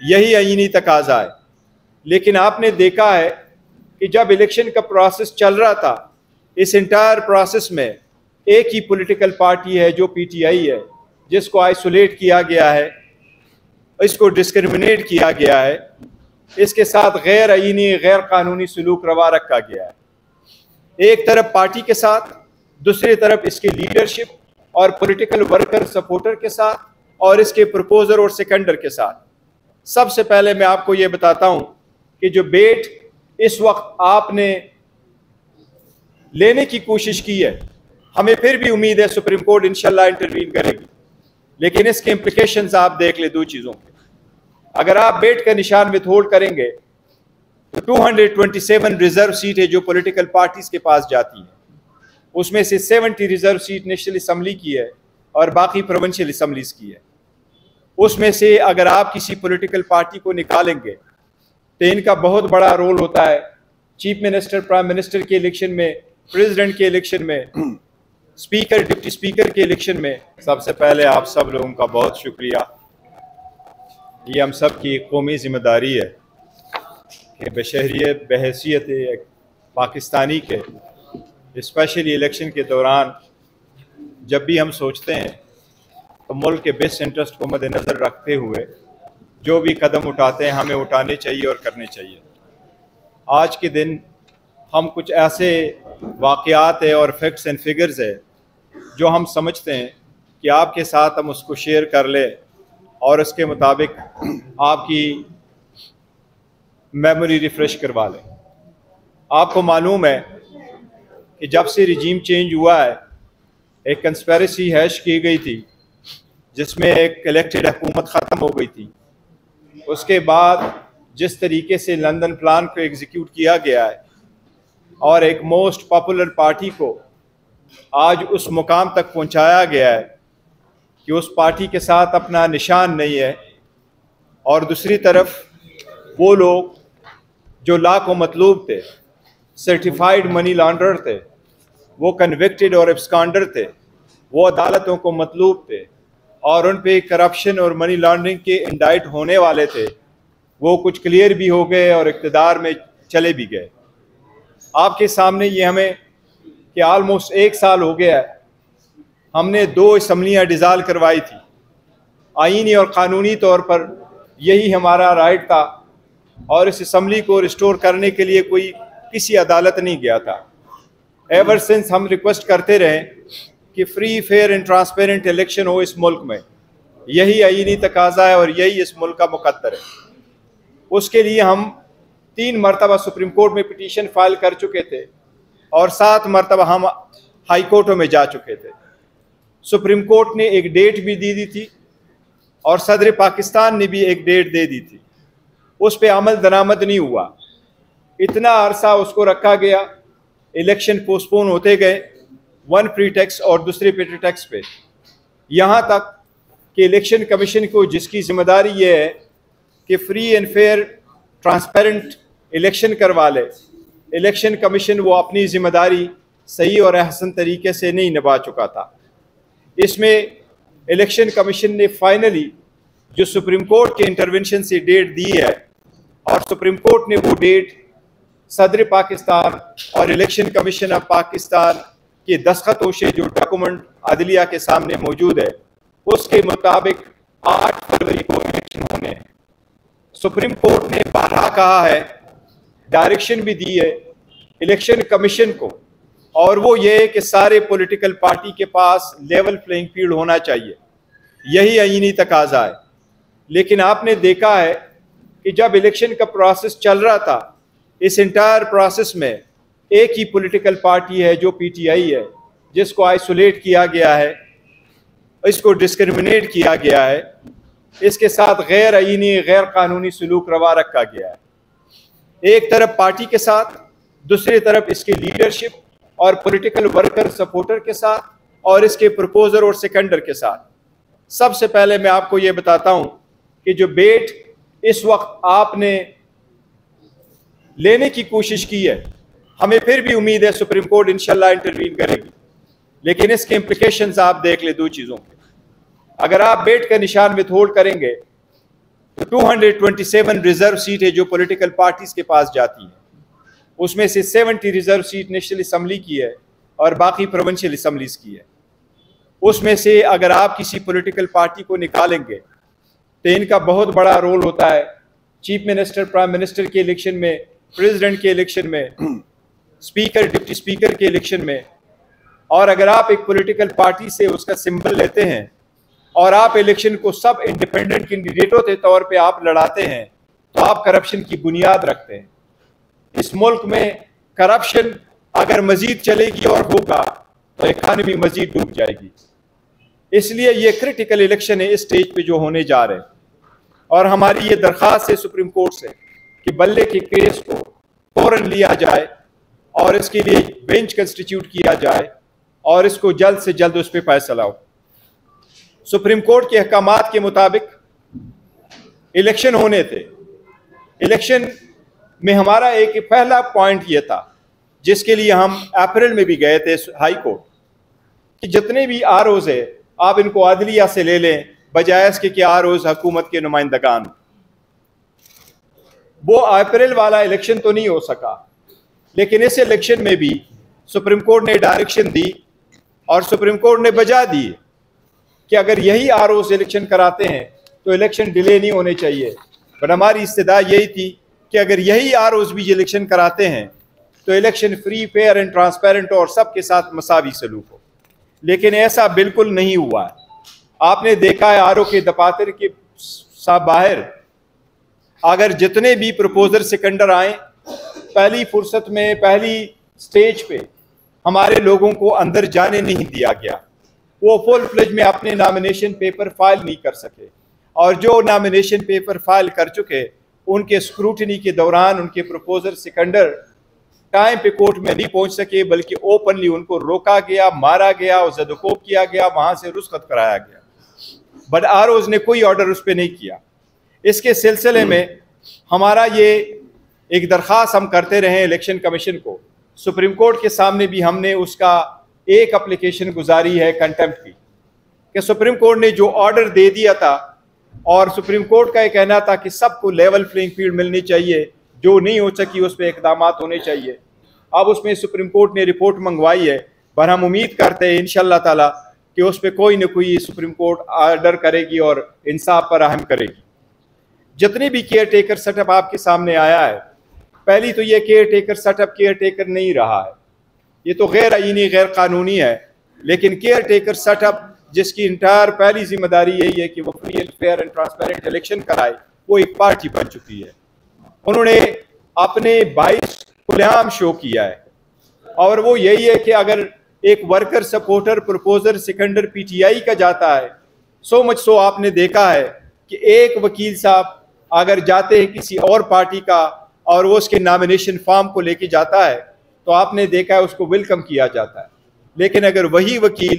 یہی آئینی تقاضا ہے، لیکن آپ نے دیکھا ہے کہ جب الیکشن کا پروسیس چل رہا تھا، اس انٹائر پروسیس میں ایک ہی پولیٹیکل پارٹی ہے جو پی ٹی آئی ہے، جس کو آئسولیٹ کیا گیا ہے، اس کو ڈسکرمنیٹ کیا گیا ہے، اس کے ساتھ غیر آئینی غیر قانونی سلوک روا رکھا گیا ہے، ایک طرف پارٹی کے ساتھ، دوسری طرف اس کی لیڈرشپ اور پولیٹیکل ورکر سپورٹر کے ساتھ، اور اس کے پروپوزر اور سیکنڈر کے ساتھ۔ سب سے پہلے میں آپ کو یہ بتاتا ہوں کہ جو بیٹ اس وقت آپ نے لینے کی کوشش کی ہے، ہمیں پھر بھی امید ہے سپریم کورٹ انشاءاللہ انٹروین کرے گی، لیکن اس کے امپلیکیشنز آپ دیکھ لیں دو چیزوں کے۔ اگر آپ بیٹ کا نشان وتھ ہولڈ کریں گے تو 227 ریزرو سیٹیں جو پولیٹیکل پارٹیز کے پاس جاتی ہیں، اس میں سے 70 ریزرو سیٹ نیشنل اسمبلی کی ہے اور باقی پروونشل اسمبلیز کی ہے۔ اس میں سے اگر آپ کسی پولیٹیکل پارٹی کو نکالیں گے تو ان کا بہت بڑا رول ہوتا ہے چیف منسٹر، پرائم منسٹر کے الیکشن میں، پریزیڈنٹ کے الیکشن میں، اسپیکر، ڈپٹی اسپیکر کے الیکشن میں۔ سب سے پہلے آپ سب لوگوں کا بہت شکریہ۔ یہ ہم سب کی قومی ذمہ داری ہے کہ بشہریت بحیثیت ایک پاکستانی کے اسپیشلی الیکشن کے دوران جب بھی ہم سوچتے ہیں تو ملک کے بیسٹ انٹرسٹ کو مد نظر رکھتے ہوئے جو بھی قدم اٹھاتے ہیں ہمیں اٹھانے چاہیے اور کرنے چاہیے۔ آج کے دن ہم کچھ ایسے واقعات ہیں اور فیکٹس اینڈ فگرز ہیں جو ہم سمجھتے ہیں کہ آپ کے ساتھ ہم اس کو شیئر کر لیں اور اس کے مطابق آپ کی میموری ریفریش کروا لیں۔ آپ کو معلوم ہے کہ جب سے رجیم چینج ہوا ہے ایک کنسپیریسی ہیش کی گئی تھی جس میں ایک الیکٹڈ حکومت ختم ہو گئی تھی۔ اس کے بعد جس طریقے سے لندن پلان کو ایگزیکیوٹ کیا گیا ہے اور ایک موسٹ پاپولر پارٹی کو آج اس مقام تک پہنچایا گیا ہے کہ اس پارٹی کے ساتھ اپنا نشان نہیں ہے، اور دوسری طرف وہ لوگ جو لا کو مطلوب تھے، سرٹیفائیڈ منی لانڈرر تھے، وہ کنوکٹڈ اور ایبسکانڈر تھے، وہ عدالتوں کو مطلوب تھے اور ان پہ کرپشن اور منی لانڈرنگ کے انڈائٹ ہونے والے تھے، وہ کچھ کلیئر بھی ہو گئے اور اقتدار میں چلے بھی گئے۔ آپ کے سامنے یہ ہمیں کہ آلموسٹ 1 سال ہو گیا ہے، ہم نے 2 اسمبلیاں ڈیزال کروائی تھی۔ آئینی اور قانونی طور پر یہی ہمارا رائٹ تھا، اور اس اسمبلی کو ریسٹور کرنے کے لیے کوئی کسی عدالت نہیں گیا تھا۔ ایور سنس ہم ریکویسٹ کرتے رہے کہ free, fair and transparent election ہو اس ملک میں، یہی آئینی تقاضا ہے اور یہی اس ملک کا مقدر ہے۔ اس کے لیے ہم 3 مرتبہ سپریم کورٹ میں پٹیشن فائل کر چکے تھے اور 7 مرتبہ ہم ہائی کورٹوں میں جا چکے تھے۔ سپریم کورٹ نے ایک ڈیٹ بھی دی تھی اور صدر پاکستان نے بھی ایک ڈیٹ دے دی تھی، اس پہ عمل درآمد نہیں ہوا۔ اتنا عرصہ اس کو رکھا گیا، الیکشن پوسٹپون ہوتے گئے، ون پری ٹیکس اور دوسرے پری ٹیکس پہ، یہاں تک کہ الیکشن کمیشن کو، جس کی ذمہ داری یہ ہے کہ free and fair transparent election کروا لے، الیکشن کمیشن وہ اپنی ذمہ داری صحیح اور احسن طریقے سے نہیں نبھا چکا تھا۔ اس میں الیکشن کمیشن نے فائنلی جو سپریم کورٹ کے انٹرونشن سے ڈیٹ دی ہے، اور سپریم کورٹ نے وہ ڈیٹ صدر پاکستان اور الیکشن کمیشن آف پاکستان کے دستخطوں سے جو ڈاکومنٹ عدلیہ کے سامنے موجود ہے، اس کے مطابق 8 فروری کو الیکشن ہونے ہیں۔ سپریم کورٹ نے بارہا کہا ہے، ڈائریکشن بھی دی ہے الیکشن کمیشن کو، اور وہ یہ ہے کہ سارے پولیٹیکل پارٹی کے پاس لیول پلینگ فیلڈ ہونا چاہیے، یہی آئینی تقاضا ہے۔ لیکن آپ نے دیکھا ہے کہ جب الیکشن کا پروسیس چل رہا تھا، اس انٹائر پروسیس میں ایک ہی پولیٹیکل پارٹی ہے جو پی ٹی آئی ہے، جس کو آئسولیٹ کیا گیا ہے، اس کو ڈسکرمنیٹ کیا گیا ہے، اس کے ساتھ غیر آئینی غیر قانونی سلوک روا رکھا گیا ہے، ایک طرف پارٹی کے ساتھ، دوسری طرف اس کی لیڈرشپ اور پولیٹیکل ورکر سپورٹر کے ساتھ، اور اس کے پروپوزر اور سیکنڈر کے ساتھ۔ سب سے پہلے میں آپ کو یہ بتاتا ہوں کہ جو بیٹ اس وقت آپ نے لینے کی کوشش کی ہے، ہمیں پھر بھی امید ہے سپریم کورٹ انشاءاللہ انٹروین کرے گی، لیکن اس کے امپلیکیشنز آپ دیکھ لیں دو چیزوں کے۔ اگر آپ بیٹ کا نشان وتھ ہولڈ کریں گے تو 227 ریزرو سیٹیں جو پولیٹیکل پارٹیز کے پاس جاتی ہیں، اس میں سے 70 ریزرو سیٹ نیشنل اسمبلی کی ہے اور باقی پروونشل اسمبلیز کی ہے۔ اس میں سے اگر آپ کسی پولیٹیکل پارٹی کو نکالیں گے تو ان کا بہت بڑا رول ہوتا ہے چیف منسٹر، پرائم منسٹر کے الیکشن میں، پریزیڈنٹ کے الیکشن میں، اسپیکر، ڈپٹی اسپیکر کے الیکشن میں۔ اور اگر آپ ایک پولیٹیکل پارٹی سے اس کا سمبل لیتے ہیں اور آپ الیکشن کو سب انڈیپینڈنٹ کینڈیڈیٹوں کے طور پہ آپ لڑاتے ہیں تو آپ کرپشن کی بنیاد رکھتے ہیں۔ اس ملک میں کرپشن اگر مزید چلے گی اور ہوگا تو اکانومی مزید ڈوب جائے گی۔ اس لیے یہ کرٹیکل الیکشن ہے اس سٹیج پہ جو ہونے جا رہے ہیں، اور ہماری یہ درخواست ہے سپریم کورٹ سے کہ بلے کے کیس کو فوراً لیا جائے اور اس کے لیے بینچ کنسٹیٹیوٹ کیا جائے اور اس کو جلد سے جلد اس پہ فیصلہ ہو۔ سپریم کورٹ کے احکامات کے مطابق الیکشن ہونے تھے۔ الیکشن میں ہمارا ایک پہلا پوائنٹ یہ تھا جس کے لیے ہم اپریل میں بھی گئے تھے ہائی کورٹ، کہ جتنے بھی آر اوز ہے آپ ان کو عدلیہ سے لے لیں بجائے اس کے کہ آر اوز حکومت کے نمائندگان۔ وہ اپریل والا الیکشن تو نہیں ہو سکا، لیکن اس الیکشن میں بھی سپریم کورٹ نے ڈائریکشن دی اور سپریم کورٹ نے بجا دی کہ اگر یہی آر اوز الیکشن کراتے ہیں تو الیکشن ڈیلے نہیں ہونے چاہیے۔ بٹ ہماری استدعا یہی تھی کہ اگر یہی آر اوز بھی الیکشن کراتے ہیں تو election free, fair and transparent اور سب کے ساتھ مساوی سلوک ہو، لیکن ایسا بالکل نہیں ہوا ہے۔ آپ نے دیکھا ہے آر او کے دفاتر کے باہر اگر جتنے بھی پروپوزر سیکنڈر آئیں، پہلی فرصت میں، پہلی سٹیج پہ ہمارے لوگوں کو اندر جانے نہیں دیا گیا۔ وہ فل فلیج میں اپنے نامینیشن پیپر فائل نہیں کر سکے، اور جو نامینیشن پیپر فائل کر چکے ان کے اسکروٹنی کے دوران ان کے پروپوزر سیکنڈر ٹائم پہ کورٹ میں نہیں پہنچ سکے، بلکہ اوپنلی ان کو روکا گیا، مارا گیا اور زدوکوب کیا گیا، وہاں سے رخصت کرایا گیا۔ بٹ آر اوز نے کوئی آرڈر اس پہ نہیں کیا۔ اس کے سلسلے میں ہمارا یہ ایک درخواست ہم کرتے رہے الیکشن کمیشن کو، سپریم کورٹ کے سامنے بھی ہم نے اس کا ایک اپلیکیشن گزاری ہے کنٹمپٹ کی، کہ سپریم کورٹ نے جو آرڈر دے دیا تھا، اور سپریم کورٹ کا یہ کہنا تھا کہ سب کو لیول پلینگ فیلڈ ملنی چاہیے، جو نہیں ہو سکی اس پہ اقدامات ہونے چاہیے۔ اب اس میں سپریم کورٹ نے رپورٹ منگوائی ہے، پر ہم امید کرتے ہیں انشاءاللہ تعالی کہ اس پہ کوئی نہ کوئی سپریم کورٹ آرڈر کرے گی اور انصاف فراہم کرے گی۔ جتنے بھی کیئر ٹیکر سیٹ اپ آپ کے سامنے آیا ہے، پہلی تو یہ caretaker set up caretaker نہیں رہا ہے، یہ تو غیر آئینی، غیر قانونی ہے، لیکن کیئر ٹیکر سیٹ اپ جس کی انٹائر پہلی ذمہ داری یہی ہے کہ وہ free and fair and transparent election کرائے، وہ ایک پارٹی بن چکی ہے۔ انہوں نے اپنے 22 کھلے عام شو کیا ہے، اور وہ یہی ہے کہ اگر ایک worker supporter proposer seconder P T I کا جاتا ہے، سو مچ سو آپ نے دیکھا ہے کہ ایک وکیل صاحب اگر جاتے ہیں کسی اور پارٹی کا اور وہ اس کے نامینیشن فارم کو لے کے جاتا ہے تو آپ نے دیکھا ہے اس کو ویلکم کیا جاتا ہے، لیکن اگر وہی وکیل